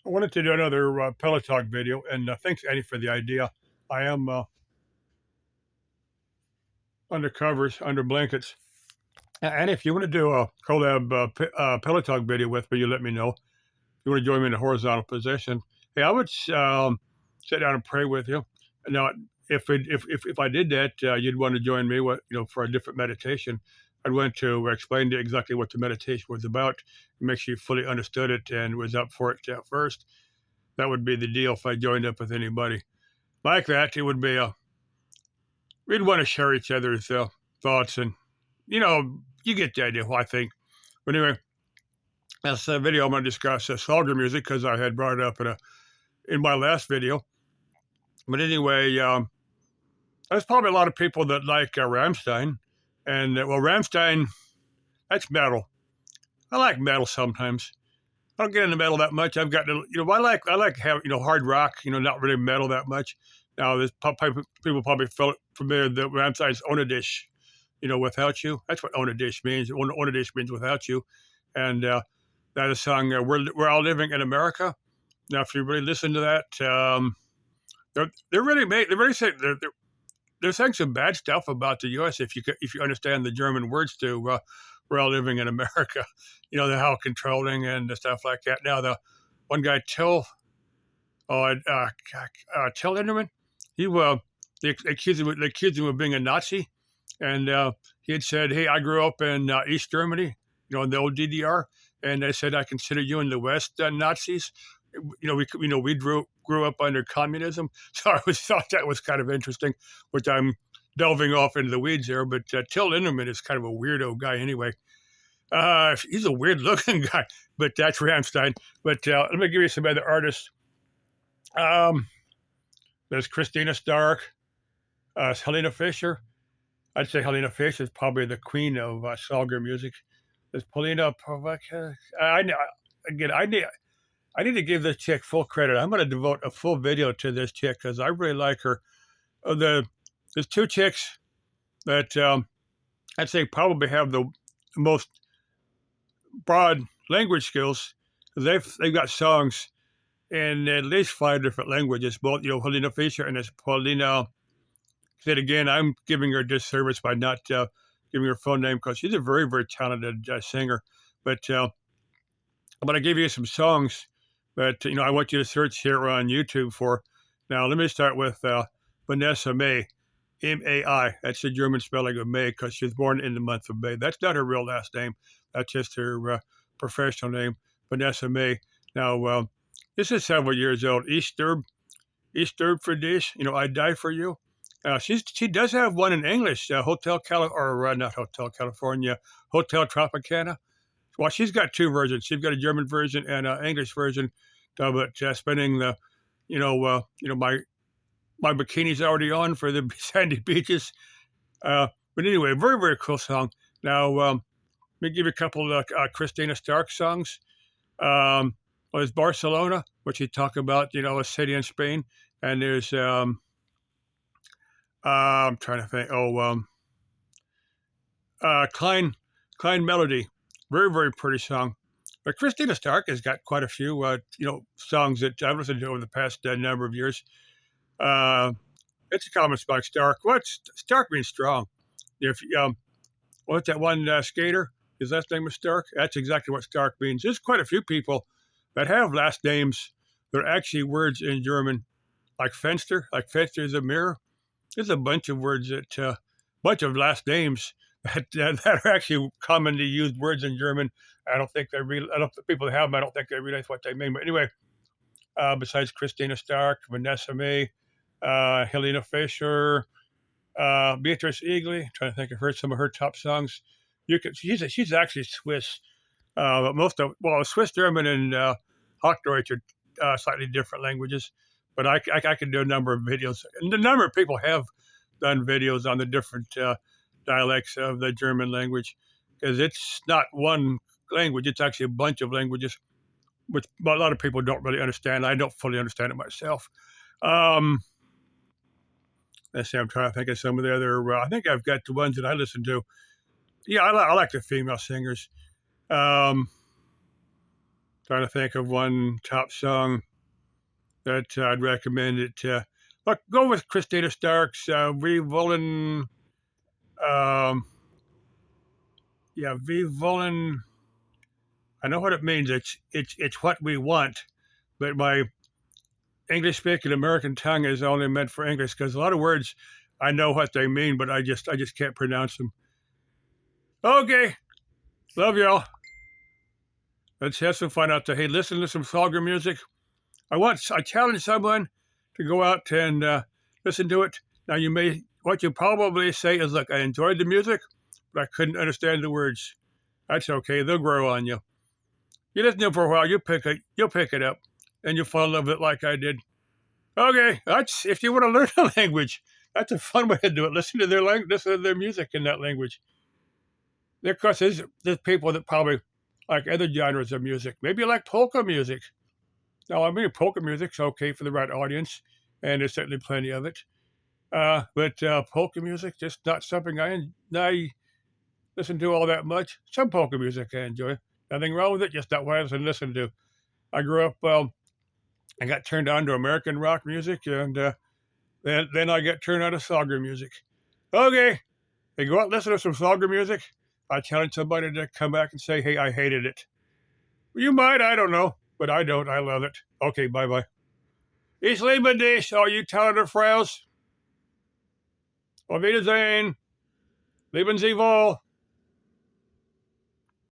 I wanted to do another Peloton video, and thanks, Annie, for the idea. I am under covers, under blankets. And if you want to do a collab Peloton video with me, you let me know. If you want to join me in a horizontal position, hey, I would sit down and pray with you. Now, if I did that, you'd want to join me, for a different meditation. I'd want to explain to you exactly what the meditation was about, make sure you fully understood it and was up for it first. That would be the deal if I joined up with anybody like that. It would be we'd want to share each other's thoughts, and you get the idea. I think. But anyway, that's a video I'm going to discuss Schlager music because I had brought it up in my last video. But anyway, there's probably a lot of people that like Rammstein, and Rammstein, that's metal. I like metal sometimes. I don't get into metal that much. I've got I like have hard rock. Not really metal that much. Now, there's people probably familiar that Rammstein's Onadish, without you. That's what Onadish means. Onadish means without you, and that is song. We're all living in America. Now, if you really listen to that, they're really saying they're saying some bad stuff about the U.S. If you understand the German words to we're all living in America. How controlling and stuff like that. Now, the one guy, Till Lindemann, they accused him of being a Nazi, and he had said, "Hey, I grew up in East Germany, in the old DDR, and they said I consider you in the West Nazis. We grew up under communism." So I thought that was kind of interesting, which I'm delving off into the weeds here. But Till Lindemann is kind of a weirdo guy anyway. He's a weird looking guy, but that's Rammstein. But let me give you some other artists. There's Christina Stark, Helena Fischer. I'd say Helena Fischer is probably the queen of Schlager music. There's Polina Povac. I need to give this chick full credit. I'm going to devote a full video to this chick because I really like her. There's two chicks that I'd say probably have the most broad language skills. They've got songs in at least 5 different languages. Both Helena Fischer and this Paulina. Said again, I'm giving her a disservice by not giving her full name because she's a very, very talented singer. But I'm going to give you some songs that I want you to search here on YouTube for. Now, let me start with Vanessa May, M-A-I. That's the German spelling of May because she was born in the month of May. That's not her real last name. That's just her professional name, Vanessa May. Now, this is several years old. Ich sterb for dich. I die for you. She does have one in English, not Hotel California, Hotel Tropicana. Well, she's got two versions. She's got a German version and an English version. But spending the, my bikini's already on for the sandy beaches. But anyway, very, very cool song. Now, let me give you a couple of Christina Stark songs. There's Barcelona, which you talk about, a city in Spain. And there's, I'm trying to think. Klein Melody. Very, very pretty song. But Christina Stark has got quite a few, songs that I've listened to over the past number of years. It's a common spot, Stark. Stark means strong. If what's that one skater? His last name was Stark. That's exactly what Stark means. There's quite a few people that have last names that are actually words in German, like Fenster. Like Fenster is a mirror. There's a bunch of words bunch of last names that are actually commonly used words in German. I don't think people that have them, I don't think they realize what they mean. But anyway, besides Christina Stark, Vanessa May, Helena Fischer, Beatrice Egli, trying to think of some of her top songs. She's actually Swiss. But Swiss, German, and Hochdeutsch are slightly different languages. But I can do a number of videos, and a number of people have done videos on the different dialects of the German language, because it's not one language; it's actually a bunch of languages, which a lot of people don't really understand. I don't fully understand it myself. Let's see. I'm trying to think of some of the other. I think I've got the ones that I listen to. Yeah, I like the female singers. Trying to think of one top song that I'd recommend it. Look, go with Christina Stark's "Wie wollen." Um, yeah, "Wie wollen." I know what it means. It's what we want, but my English speaking American tongue is only meant for English because a lot of words I know what they mean, but I just can't pronounce them. Okay, love y'all. Let's have some fun out there. Hey, listen to some Schlager music. I challenge someone to go out and listen to it. Now what you probably say is, look, I enjoyed the music, but I couldn't understand the words. That's okay. They'll grow on you. You listen to it for a while, you'll pick it up, and you'll fall in love with it like I did. Okay, that's if you want to learn a language, that's a fun way to do it. Listen to their music in that language. Of course, there's people that probably like other genres of music. Maybe you like polka music. Now, I mean, polka music's okay for the right audience, and there's certainly plenty of it. But polka music, just not something I listen to all that much. Some polka music I enjoy. Nothing wrong with it, just not what I listen to. I grew up, I got turned on to American rock music, and then I got turned on to Schlager music. Okay, hey, go out and listen to some Schlager music. I challenge somebody to come back and say, hey, I hated it. You might, I don't know, but I don't. I love it. Okay, bye-bye. Ich liebe dich, all you talented Fraus. Auf Wiedersehen. Leben Sie wohl.